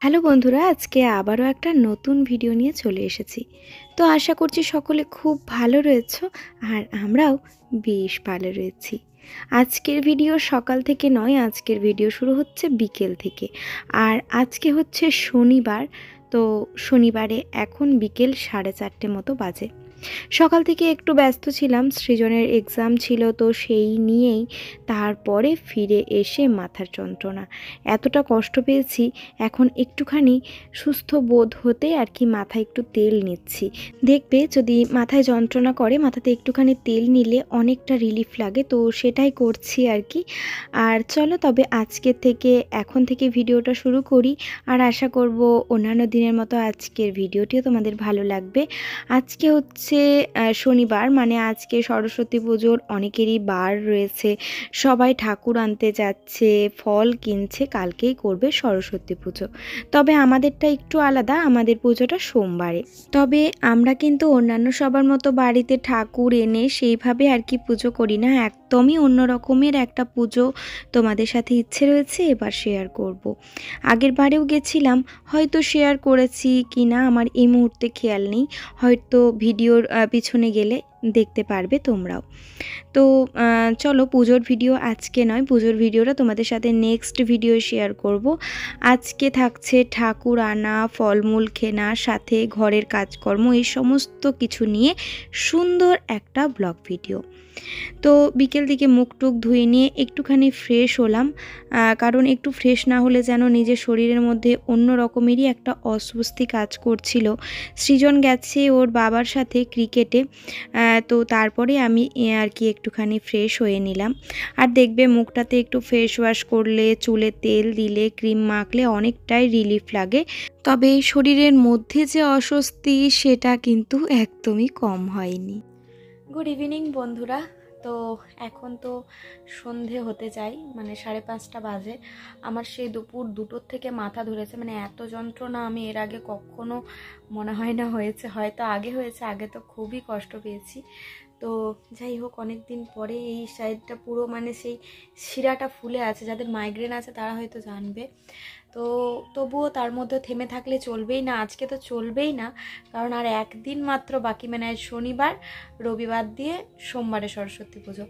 Hello বন্ধুরা, আজকে আবারও একটা নতুন ভিডিও নিয়ে চলে এসেছি। তো আশা করছি সকলে খুব ভালো রয়েছো, আর আমরাও বেশ ভালো রয়েছি। আজকের ভিডিও সকাল থেকে নয়, আজকের ভিডিও শুরু হচ্ছে বিকেল থেকে। আর আজকে হচ্ছে শনিবার, তো শনিবারে এখন বিকেল 4:30 মতো বাজে। সকাল থেকে একটু ব্যস্ত ছিলাম, সৃজনের এক্সাম ছিল, তো সেই নিয়েই তারপরে ফিরে এসে মাথার যন্ত্রণা, এতটা কষ্ট পেয়েছি। এখন একটুখানি সুস্থ বোধ হতে আর কি মাথায় একটু তেল নিচ্ছি। দেখবে যদি মাথায় যন্ত্রণা করে, মাথাতে একটুখানি তেল নিলে অনেকটা রিলিফ লাগে, তো সেটাই করছি আর কি। আর চলো তবে আজকের থেকে এখন থেকে ভিডিওটা শুরু করি। আর আশা করব অন্যান্য দিনের মতো আজকের ভিডিওটিও তোমাদের ভালো লাগবে। আজকে হচ্ছে শনিবার, মানে আজকে সরস্বতী পুজোর অনেকেরই বার রয়েছে, সবাই ঠাকুর আনতে যাচ্ছে, ফল কিনছে, কালকেই করবে সরস্বতী পুজো। তবে আমাদেরটা একটু আলাদা, আমাদের পুজোটা সোমবারে। তবে আমরা কিন্তু অন্যান্য সবার মতো বাড়িতে ঠাকুর এনে সেইভাবে আর কি পুজো করি না, একদমই অন্য রকমের একটা পুজো তোমাদের সাথে ইচ্ছে রয়েছে এবার শেয়ার করব। আগের বারেও গেছিলাম, হয়তো শেয়ার করেছি কি না আমার এই মুহূর্তে খেয়াল নেই, হয়তো ভিডিওর পিছনে গেলে দেখতে পারবে তোমরাও। তো চলো, পুজোর ভিডিও আজকে নয়, পুজোর ভিডিওটা তোমাদের সাথে নেক্সট ভিডিও শেয়ার করব। আজকে থাকছে ঠাকুর আনা, ফলমূল কেনা, সাথে ঘরের কাজকর্ম, এই সমস্ত কিছু নিয়ে সুন্দর একটা ব্লগ ভিডিও। তো বিকেল দিকে মুখ টুক ধুয়ে নিয়ে একটুখানি ফ্রেশ হলাম, কারণ একটু ফ্রেশ না হলে যেন নিজের শরীরের মধ্যে অন্য রকমেরই একটা অস্বস্তি কাজ করছিল। সৃজন গেছে ওর বাবার সাথে ক্রিকেটে, তো তারপরে আমি আর কি একটুখানি ফ্রেশ হয়ে নিলাম। আর দেখবে মুখটাতে একটু ফেস ওয়াশ করলে, চুলে তেল দিলে, ক্রিম মাখলে অনেকটাই রিলিফ লাগে। তবে শরীরের মধ্যে যে অস্বস্তি সেটা কিন্তু একদমই কম হয়নি। গুড ইভিনিং বন্ধুরা। তো এখন তো সন্ধে হতে যাই, মানে 5:30 বাজে। আমার সেই দুপুর 2টোর থেকে মাথা ধরেছে, মানে এত যন্ত্রণা আমি এর আগে কখনো মনে হয় না হয়েছে, হয়তো আগে হয়েছে, আগে তো খুবই কষ্ট পেয়েছি। তো যাই হোক, অনেক দিন পরে এই সাইডটা পুরো মানে সেই শিরাটা ফুলে আছে, যাদের মাইগ্রেন আছে তারা হয়তো জানবে। তো তবুও তার মধ্যে থেমে থাকলে চলবেই না, আজকে তো চলবেই না, কারণ আর একদিন মাত্র বাকি, মানে শনিবার রবিবার দিয়ে সোমবারে সরস্বতী পুজো।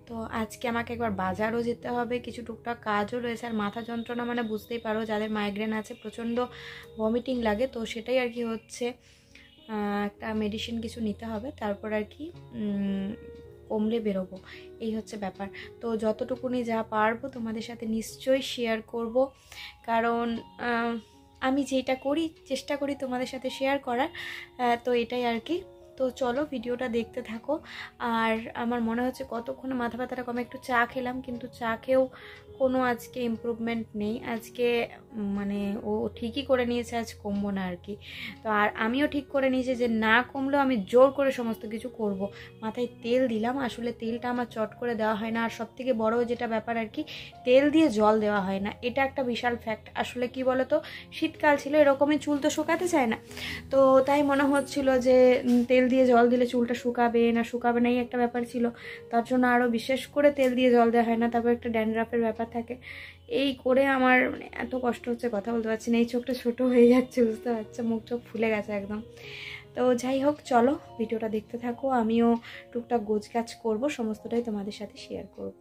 তো আজকে আমাকে একবার বাজারও যেতে হবে, কিছু টুকটাক কাজও রয়েছে। আর মাথা যন্ত্রণা মানে বুঝতেই পারো, যাদের মাইগ্রেন আছে প্রচণ্ড ভমিটিং লাগে, তো সেটাই আর কি হচ্ছে। একটা মেডিসিন কিছু নিতে হবে, তারপর আর কি কমলে বেরোবো, এই হচ্ছে ব্যাপার। তো যতটুকুনি যা পারবো তোমাদের সাথে নিশ্চয়ই শেয়ার করব, কারণ আমি যেটা করি চেষ্টা করি তোমাদের সাথে শেয়ার করার, তো এটাই আর কি। তো চলো ভিডিওটা দেখতে থাকো। আর আমার মনে হচ্ছে কতক্ষণে মাথা ব্যথাটা কমে। একটু চা খেলাম, কিন্তু চা খেয়েও কোনো আজকে ইমপ্রুভমেন্ট নেই। আজকে মানে ও ঠিকই করে নিয়েছে আজ কমবো না আর কি। তো আর আমিও ঠিক করে নিয়েছি যে না কমলেও আমি জোর করে সমস্ত কিছু করব। মাথায় তেল দিলাম, আসলে তেলটা আমার চট করে দেওয়া হয় না। আর সবথেকে বড় যেটা ব্যাপার আর কি, তেল দিয়ে জল দেওয়া হয় না, এটা একটা বিশাল ফ্যাক্ট। আসলে কি বলো তো, শীতকাল ছিল, এরকমই চুল তো শুকাতে চায় না, তো তাই মনে হচ্ছিল যে তেল দিয়ে জল দিলে চুলটা শুকাবে না শুকাবে না, এই একটা ব্যাপার ছিল। তার জন্য আরও বিশেষ করে তেল দিয়ে জল দেওয়া হয় না, তারপর একটা ড্যান্ড্রাফের ব্যাপার থাকে। এই করে আমার মানে এত কষ্ট হচ্ছে, কথা বলতে পারছি না, এই চোখটা ছোটো হয়ে যাচ্ছে, বুঝতে পারছো, মুখ চোখ ফুলে গেছে একদম। তো যাই হোক, চলো ভিডিওটা দেখতে থাকো, আমিও টুকটাক গোছগাছ করবো, সমস্তটাই তোমাদের সাথে শেয়ার করবো।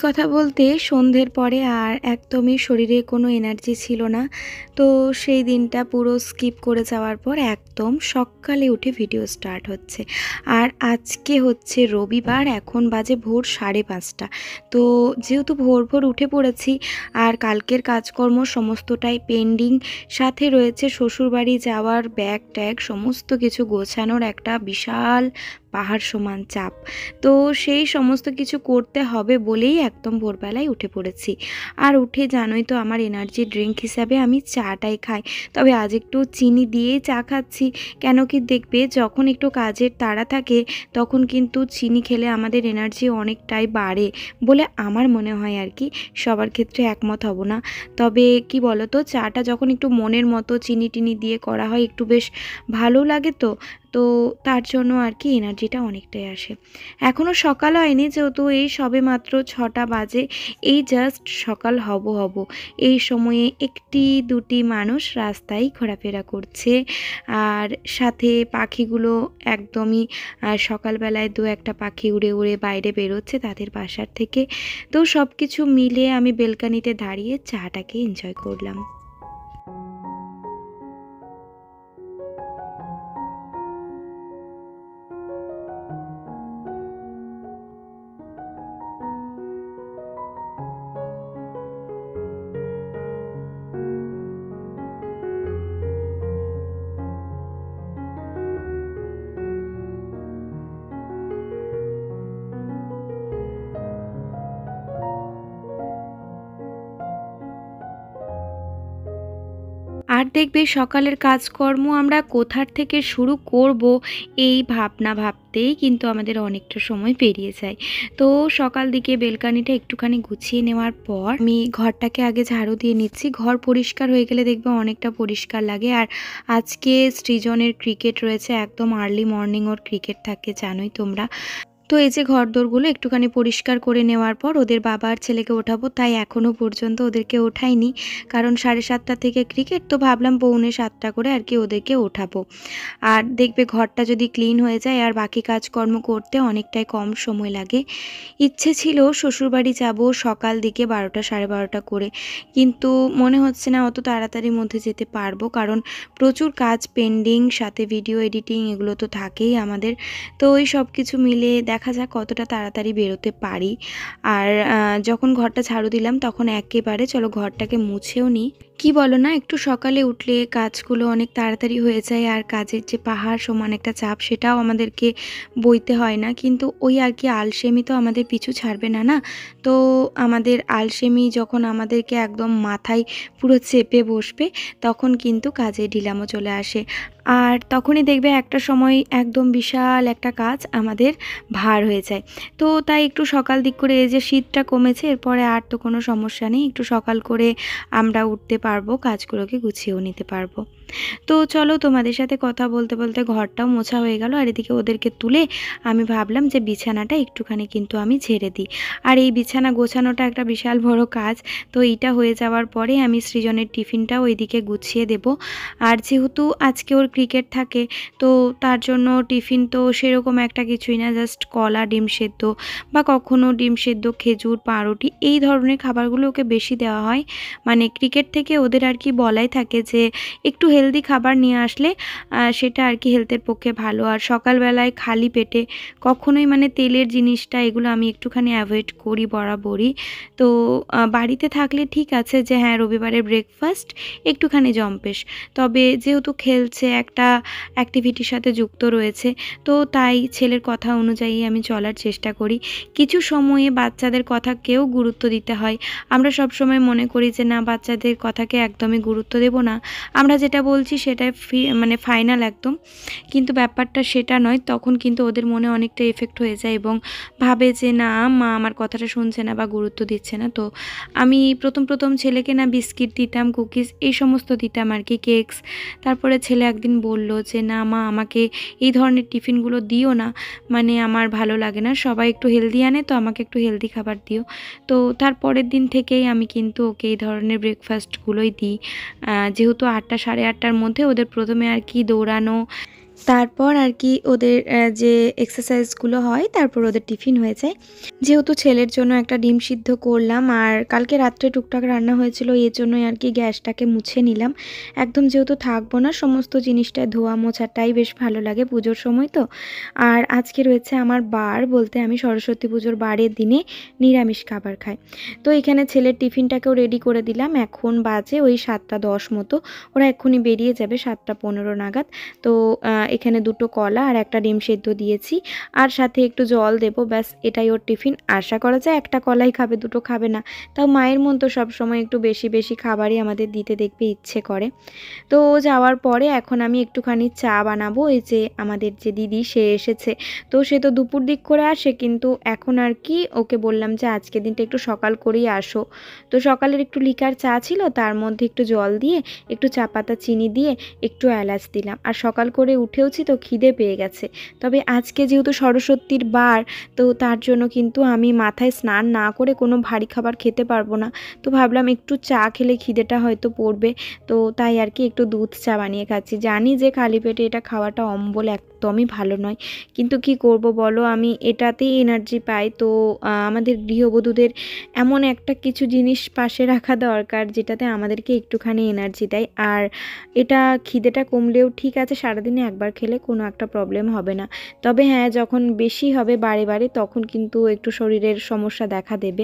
কথা বলতে সন্ধ্যের পরে আর একদমই শরীরে কোনো এনার্জি ছিল না। তো সেই দিনটা পুরো স্কিপ করে যাওয়ার পর একদম সকালে উঠে ভিডিও স্টার্ট হচ্ছে। আর আজকে হচ্ছে রবিবার, এখন বাজে ভোর 5:30। তো যেহেতু ভোর ভোর উঠে পড়েছি আর কালকের কাজকর্ম সমস্তটাই পেন্ডিং, সাথে রয়েছে শ্বশুরবাড়ি যাওয়ার ব্যাগ ট্যাগ সমস্ত কিছু গোছানোর একটা বিশাল পাহাড় সমান চাপ। তো সেই সমস্ত কিছু করতে হবে বলেই একদম ভোরবেলায় উঠে পড়েছি। আর উঠে জানোই তো আমার এনার্জি ড্রিঙ্ক হিসাবে আমি চাটাই খাই, তবে আজ একটু চিনি দিয়েই চা খাচ্ছি। কেন কি দেখবে, যখন একটু কাজের তাড়া থাকে তখন কিন্তু চিনি খেলে আমাদের এনার্জি অনেকটাই বাড়ে বলে আমার মনে হয় আর কি। সবার ক্ষেত্রে একমত হব না, তবে কি বলো তো, চাটা যখন একটু মনের মতো চিনি টিনি দিয়ে করা হয় একটু বেশ ভালো লাগে। তো তো তার জন্য আর কি এনার্জিটা অনেকটাই আসে। এখনও সকাল হয়নি, যেহেতু এই সবে মাত্র 6টা বাজে, এই জাস্ট সকাল হব। এই সময়ে একটি দুটি মানুষ রাস্তায় ঘোরাফেরা করছে, আর সাথে পাখিগুলো একদমই সকালবেলায় দু একটা পাখি উড়ে উড়ে বাইরে বেরোচ্ছে তাদের বাসার থেকে। তো সব কিছু মিলে আমি বেলকানিতে দাঁড়িয়ে চাটাকে এনজয় করলাম। আর দেখবে সকালের কাজকর্ম আমরা কোথার থেকে শুরু করব, এই ভাবনা ভাবতেই কিন্তু আমাদের অনেকটা সময় পেরিয়ে যায়। তো সকাল দিকে বেলকানিটা একটুখানি গুছিয়ে নেওয়ার পর আমি ঘরটাকে আগে ঝাড়ু দিয়ে নিচ্ছি। ঘর পরিষ্কার হয়ে গেলে দেখবে অনেকটা পরিষ্কার লাগে। আর আজকে সৃজনের ক্রিকেট রয়েছে, একদম আর্লি মর্নিং ওর ক্রিকেট থাকে, জানোই তোমরা। তো এই যে ঘরদোরগুলো একটুখানি পরিষ্কার করে নেওয়ার পর ওদের বাবা আর ছেলেকে ওঠাবো, তাই এখনও পর্যন্ত ওদেরকে ওঠাইনি, কারণ 7:30 থেকে ক্রিকেট, তো ভাবলাম 6:45 করে আর কি ওদেরকে ওঠাবো। আর দেখবে ঘরটা যদি ক্লিন হয়ে যায় আর বাকি কাজকর্ম করতে অনেকটাই কম সময় লাগে। ইচ্ছে ছিল শ্বশুরবাড়ি যাব সকাল দিকে 12টা 12:30 করে, কিন্তু মনে হচ্ছে না অত তাড়াতাড়ির মধ্যে যেতে পারবো, কারণ প্রচুর কাজ পেন্ডিং, সাথে ভিডিও এডিটিং এগুলো তো থাকেই আমাদের। তো ওই সব কিছু মিলে দেখা যাক কতটা তাড়াতাড়ি বেরোতে পারি। আর যখন ঘরটা ঝাড়ু দিলাম তখন একেবারে চলো ঘরটাকে মুছেও নিই। কি বলো না, একটু সকালে উঠলে কাজগুলো অনেক তাড়াতাড়ি হয়ে যায়, আর কাজের যে পাহাড় সমান একটা চাপ সেটাও আমাদেরকে বইতে হয় না। কিন্তু ওই আর কি আলসেমি তো আমাদের পিছু ছাড়বে না, না? তো আমাদের আলসেমি যখন আমাদেরকে একদম মাথায় পুরো চেপে বসবে তখন কিন্তু কাজে ঢিলামও চলে আসে। আর তখনই দেখবে একটা সময় একদম বিশাল একটা কাজ আমাদের ভার হয়ে যায়। তো তাই একটু সকাল দিক করে, এই যে শীতটা কমেছে এরপরে আর তো কোনো সমস্যা নেই, একটু সকাল করে আমরা উঠতে পারবো, কাজগুলোকে গুছিয়েও নিতে পারবো। তো চলো তোমাদের সাথে কথা বলতে বলতে ঘরটাও মোছা হয়ে গেল, আর এদিকে ওদেরকে তুলে আমি ভাবলাম যে বিছানাটা একটুখানি কিন্তু আমি ঝেড়ে দিই। আর এই বিছানা গোছানোটা একটা বিশাল বড় কাজ। তো এইটা হয়ে যাওয়ার পরে আমি সৃজনের টিফিনটাও ওইদিকে গুছিয়ে দেব। আর যেহেতু আজকে ওর ক্রিকেট থাকে, তো তার জন্য টিফিন তো সেরকম একটা কিছুই না, জাস্ট কলা ডিম সেদ্ধ, বা কখনো ডিম সেদ্ধ খেজুর পাউরুটি এই ধরনের খাবারগুলো ওকে বেশি দেওয়া হয়। মানে ক্রিকেট থেকে ওদের আর কি বলাই থাকে যে একটু হেলদি খাবার নিয়ে আসলে সেটা আর কি হেলথের পক্ষে ভালো। আর সকালবেলায় খালি পেটে কখনোই মানে তেলের জিনিসটা এগুলো আমি একটুখানি অ্যাভয়েড করি বরাবরই। তো বাড়িতে থাকলে ঠিক আছে যে হ্যাঁ রবিবারের ব্রেকফাস্ট একটুখানি জম্পেশ, তবে যেহেতু খেলছে একটা অ্যাক্টিভিটির সাথে যুক্ত রয়েছে, তো তাই ছেলের কথা অনুযায়ী আমি চলার চেষ্টা করি। কিছু সময়ে বাচ্চাদের কথাকেও গুরুত্ব দিতে হয়। আমরা সব সময় মনে করি যে না, বাচ্চাদের কথাকে একদমই গুরুত্ব দেব না, আমরা যেটা বলছি সেটাই মানে ফাইনাল একদম, কিন্তু ব্যাপারটা সেটা নয়। তখন কিন্তু ওদের মনে অনেকটা এফেক্ট হয়ে যায় এবং ভাবে যে না, মা আমার কথাটা শুনছে না বা গুরুত্ব দিচ্ছে না। তো আমি প্রথম ছেলেকে না বিস্কিট দিতাম, কুকিজ এই সমস্ত দিতাম আর কি, কেকস। তারপরে ছেলে একদিন বলল যে না মা, আমাকে এই ধরনের টিফিনগুলো দিও না, মানে আমার ভালো লাগে না, সবাই একটু হেলদি আনে তো আমাকে একটু হেলদি খাবার দিও। তো তার পরের দিন থেকেই আমি কিন্তু ওকে এই ধরনের ব্রেকফাস্টগুলোই দিই। যেহেতু 8টা 8:30টার মধ্যে ওদের প্রথমে আর কি দৌড়ানো, তারপর আর কি ওদের যে এক্সারসাইজগুলো হয় তারপর ওদের টিফিন হয়ে যায়। যেহেতু ছেলের জন্য একটা ডিম সিদ্ধ করলাম আর কালকে রাত্রে টুকটাক রান্না হয়েছিল, এর জন্যই আর কি গ্যাসটাকে মুছে নিলাম। একদম যেহেতু থাকবো না, সমস্ত জিনিসটা ধোয়া মোছাটাই বেশ ভালো লাগে পুজোর সময় তো। আর আজকে রয়েছে আমার বার, বলতে আমি সরস্বতী পুজোর বারের দিনে নিরামিষ খাবার খাই। তো এখানে ছেলের টিফিনটাকেও রেডি করে দিলাম। এখন বাজে ওই 7টা 10 মতো, ওরা এক্ষুনি বেরিয়ে যাবে 7টা 15 নাগাদ। তো এখানে 2টো কলা আর একটা ডিম সেদ্ধ দিয়েছি, আর সাথে একটু জল দেবো, ব্যাস এটাই ওর টিফিন। আশা করা যায় একটা কলাই খাবে, 2টো খাবে না। তাও মায়ের মন তো সবসময় একটু বেশি বেশি খাবারই আমাদের দিতে দেখবে ইচ্ছে করে। তো ও যাওয়ার পরে এখন আমি একটুখানি চা বানাবো। এই যে আমাদের যে দিদি সে এসেছে, তো সে তো দুপুর দিক করে আসে, কিন্তু এখন আর কি ওকে বললাম যে আজকের দিনটা একটু সকাল করেই আসো। তো সকালের একটু লিকার চা ছিল, তার মধ্যে একটু জল দিয়ে একটু চা পাতা চিনি দিয়ে একটু এলাচ দিলাম। আর সকাল করে উঠেওছি তো খিদে পেয়ে গেছে। তবে আজকে যেহেতু সরস্বতীর বার, তো তার জন্য কিন্তু আমি মাথায় স্নান না করে কোনো ভারী খাবার খেতে পারবো না। তো ভাবলাম একটু চা খেলে খিদেটা হয়তো পড়বে, তো তাই আর কি একটু দুধ চা বানিয়ে খাচ্ছি। জানি যে খালি পেটে এটা খাওয়াটা অম্বল, একদমই ভালো নয়, কিন্তু কি করব বলো, আমি এটাতেই এনার্জি পাই। তো আমাদের গৃহবধূদের এমন একটা কিছু জিনিস পাশে রাখা দরকার যেটাতে আমাদেরকে একটুখানি এনার্জি দেয়। আর এটা খিদেটা কমলেও ঠিক আছে, সারাদিনে একবার খেলে কোনো একটা প্রবলেম হবে না। তবে হ্যাঁ, যখন বেশি হবে বারে বারে তখন কিন্তু একটু শরীরের সমস্যা দেখা দেবে।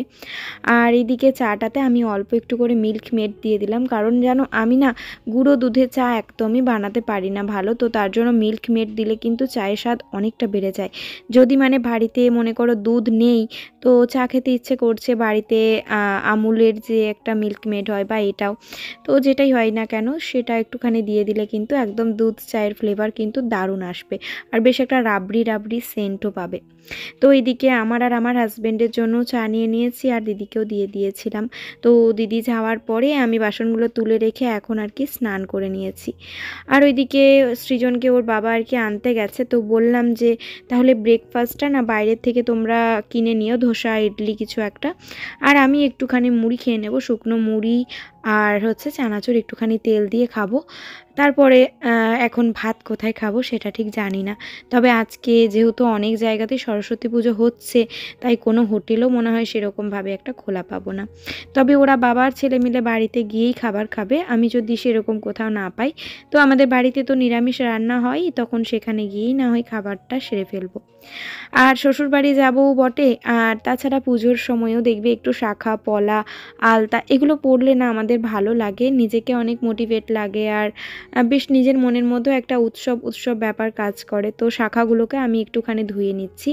আর এদিকে চাটাতে আমি অল্প একটু করে মিল্ক মেড দিয়ে দিলাম, কারণ জানো আমি না গুঁড়ো দুধে চা একদমই বানাতে পারি না ভালো। তো তার জন্য মিল্ক মেড দিলে কিন্তু চায়ের স্বাদ অনেকটা বেড়ে যায়। যদি মানে বাড়িতে মনে করো দুধ নেই, তো চা খেতে ইচ্ছে করছে, বাড়িতে আমুলের যে একটা মিল্ক মেড হয় বা এটাও, তো যেটাই হয় না কেন সেটা একটুখানি দিয়ে দিলে কিন্তু একদম দুধ চায়ের ফ্লেভার কিন্তু দারুণ আসবে, আর বেশ একটা রাবড়ি রাবড়ি সেন্টও পাবে। তো এইদিকে আমার আর আমার হাজব্যান্ডের জন্য চা নিয়ে নিয়েছি, আর দিদিকেও দিয়ে দিয়েছিলাম। তো দিদি যাওয়ার পরে আমি বাসনগুলো তুলে রেখে এখন আর কি স্নান করে নিয়েছি। আর ওইদিকে সৃজনকে ওর বাবা আর কি আনতে গেছে, তো বললাম যে তাহলে ব্রেকফাস্টটা না বাইরের থেকে তোমরা কিনে নিও, ধোসা ইডলি কিছু একটা, আর আমি একটুখানি মুড়ি খেয়ে নেব, শুকনো মুড়ি আর হচ্ছে চানাচুর একটুখানি তেল দিয়ে খাবো। তারপরে এখন ভাত কোথায় খাবো সেটা ঠিক জানি না। তবে আজকে যেহেতু অনেক জায়গাতেই সরস্বতী পুজো হচ্ছে, তাই কোনো হোটেলও মনে হয় সেরকমভাবে একটা খোলা পাবো না। তবে ওরা বাবার ছেলে মিলে বাড়িতে গিয়েই খাবার খাবে, আমি যদি সেরকম কোথাও না পাই, তো আমাদের বাড়িতে তো নিরামিষ রান্না হয়, তখন সেখানে গিয়েই না হয় খাবারটা সেরে ফেলবো। আর শ্বশুরবাড়ি যাবো বটে, আর তাছাড়া পুজোর সময়ও দেখবে একটু শাখা পলা আলতা এগুলো পরলে না আমাদের ভালো লাগে, নিজেকে অনেক মোটিভেট লাগে, আর বেশ নিজের মনের মধ্যেও একটা উৎসব উৎসব ব্যাপার কাজ করে। তো শাখাগুলোকে আমি একটুখানি ধুয়ে নিচ্ছি।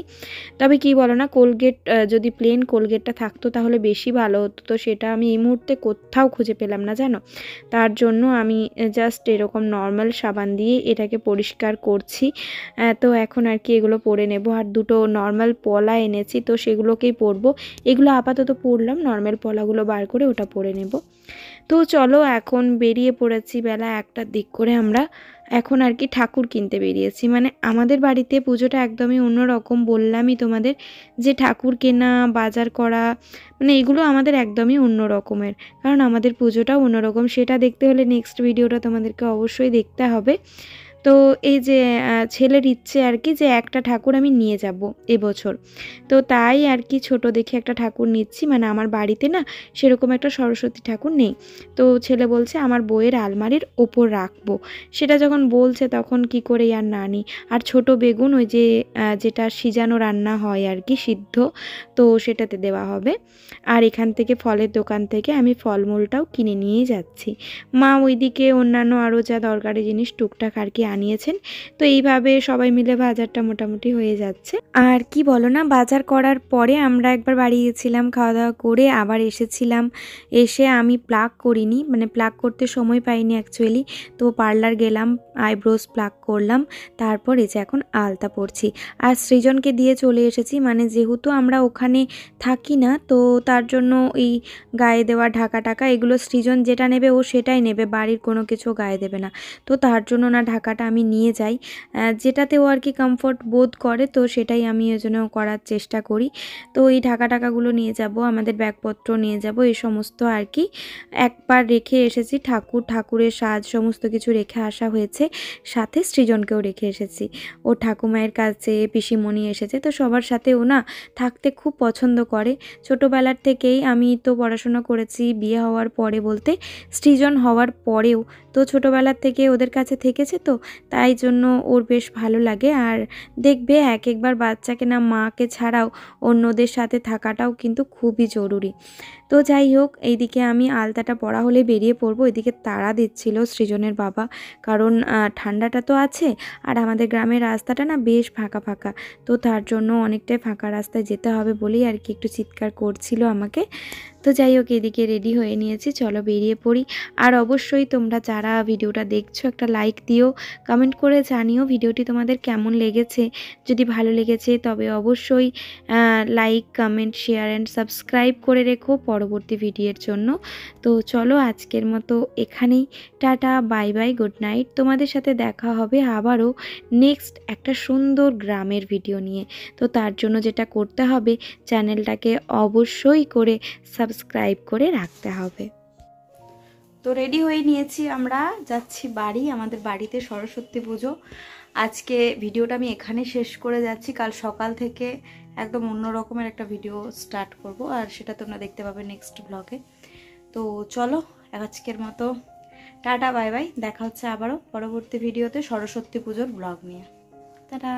তবে কি বলো না, কোলগেট যদি প্লেন কোলগেটটা থাকতো তাহলে বেশি ভালো হতো, তো সেটা আমি এই মুহূর্তে কোথাও খুঁজে পেলাম না জানো। তার জন্য আমি জাস্ট এরকম নর্মাল সাবান দিয়ে এটাকে পরিষ্কার করছি। তো এখন আর কি এগুলো পরে নেব। আর 2টো নর্মাল পলা এনেছি, তো সেগুলোকেই পরবো। এগুলো আপাতত পরলাম, নর্মাল পলাগুলো বার করে ওটা পরে নেব। তো চলো এখন বেরিয়ে পড়েছি, বেলা 1টার দিক করে আমরা এখন আর কি ঠাকুর কিনতে বেরিয়েছি। মানে আমাদের বাড়িতে পুজোটা একদমই অন্যরকম, বললামই তোমাদের যে ঠাকুর কেনা বাজার করা মানে এগুলো আমাদের একদমই অন্য রকমের, কারণ আমাদের পুজোটাও অন্যরকম। সেটা দেখতে হলে নেক্সট ভিডিওটা তোমাদেরকে অবশ্যই দেখতে হবে। তো এই যে ছেলের ইচ্ছে আর কি যে একটা ঠাকুর আমি নিয়ে যাব এবছর, তো তাই আর কি ছোট দেখে একটা ঠাকুর নিচ্ছি। মানে আমার বাড়িতে না সেরকম একটা সরস্বতী ঠাকুর নেই, তো ছেলে বলছে আমার বইয়ের আলমারির ওপর রাখবো। সেটা যখন বলছে তখন কি করে আর না নিই। আর ছোট বেগুন ওই যে যেটা সিজানো রান্না হয় আর কি সিদ্ধ, তো সেটাতে দেওয়া হবে। আর এখান থেকে ফলের দোকান থেকে আমি ফলমূলটাও কিনে নিয়ে যাচ্ছি। মা ওইদিকে অন্যান্য আরও যা দরকারি জিনিস টুকটাক আর কি আনিয়েছেন। তো এইভাবে সবাই মিলে বাজারটা মোটামুটি হয়ে যাচ্ছে। আর কি বলো না, বাজার করার পরে আমরা একবার বাড়ি গেছিলাম, খাওয়া দাওয়া করে আবার এসেছিলাম। এসে আমি প্লাক করিনি, মানে প্লাক করতে সময় পাইনি অ্যাকচুয়ালি। তো পার্লার গেলাম, আইব্রোস প্লাক করলাম, তারপর এই যে এখন আলতা পরছি। আর সৃজনকে দিয়ে চলে এসেছি, মানে যেহেতু আমরা ওখানে থাকি না, তো তার জন্য এই গায়ে দেওয়া ঢাকা টাকা এগুলো সৃজন যেটা নেবে ও সেটাই নেবে, বাড়ির কোনো কিছু গায়ে দেবে না। তো তার জন্য না ঢাকা টাকাটা আমি নিয়ে যাই, যেটাতে ও আর কি কমফোর্ট বোধ করে, তো সেটাই আমি ওই জন্য করার চেষ্টা করি। তো এই টাকাগুলো নিয়ে যাব, আমাদের ব্যাগপত্র নিয়ে যাব, এই সমস্ত আর কি একবার রেখে এসেছি। ঠাকুরের সাজ সমস্ত কিছু রেখে আসা হয়েছে, সাথে সৃজনকেও রেখে এসেছি। ও ঠাকুমায়ের কাছে পিসিমণি এসেছে, তো সবার সাথে ও না থাকতে খুব পছন্দ করে। ছোটোবেলার থেকেই আমি তো পড়াশোনা করেছি, বিয়ে হওয়ার পরে বলতে সৃজন হওয়ার পরেও তো ছোটোবেলার থেকে ওদের কাছে থেকেছে, তো তাই জন্য ওর বেশ ভালো লাগে। আর দেখবে একবার বাচ্চাকে না মাকে ছাড়াও অন্যদের সাথে থাকাটাও কিন্তু খুবই জরুরি। তো যাই হোক, এইদিকে আমি আলতাটা পরা হলে বেরিয়ে পড়বো। এদিকে তাড়া দিচ্ছিল সৃজনের বাবা, কারণ ঠান্ডাটা তো আছে, আর আমাদের গ্রামের রাস্তাটা না বেশ ফাঁকা ফাঁকা, তো তার জন্য অনেকটাই ফাঁকা রাস্তায় যেতে হবে বলেই আর কি একটু চিৎকার করছিল আমাকে। তো যাই হোক, এদিকে রেডি হয়ে নিয়েছি, চলো বেরিয়ে পড়ি। আর অবশ্যই তোমরা যারা ভিডিওটা দেখছো একটা লাইক দিও, কমেন্ট করে জানিও ভিডিওটি তোমাদের কেমন লেগেছে। যদি ভালো লেগেছে তবে অবশ্যই like, comment, share and subscribe করে রেখো পরবর্তী ভিডিওর জন্য। তো চলো আজকের মতো এখানেই, tata, bye bye, good night. তোমাদের সাথে দেখা হবে আবারও নেক্সট একটা সুন্দর গ্রামের ভিডিও নিয়ে। তো তার জন্য যেটা করতে হবে, চ্যানেলটাকে অবশ্যই করে সাবস্ক্রাইব করে রাখতে হবে। তো রেডি হয়ে নিয়েছি, আমরা যাচ্ছি বাড়ি, আমাদের বাড়িতে সরস্বতী পুজো। আজকে ভিডিওটা আমি এখানে শেষ করে যাচ্ছি, কাল সকাল থেকে একদম অন্য রকমের একটা ভিডিও স্টার্ট করব, আর সেটা তোমরা দেখতে পাবে নেক্সট ব্লগে। তো চলো আজকের মতো টাটা, বাই বাই, দেখা হচ্ছে আবারও পরবর্তী ভিডিওতে সরস্বতী পুজোর ব্লগ নিয়ে। টাটা।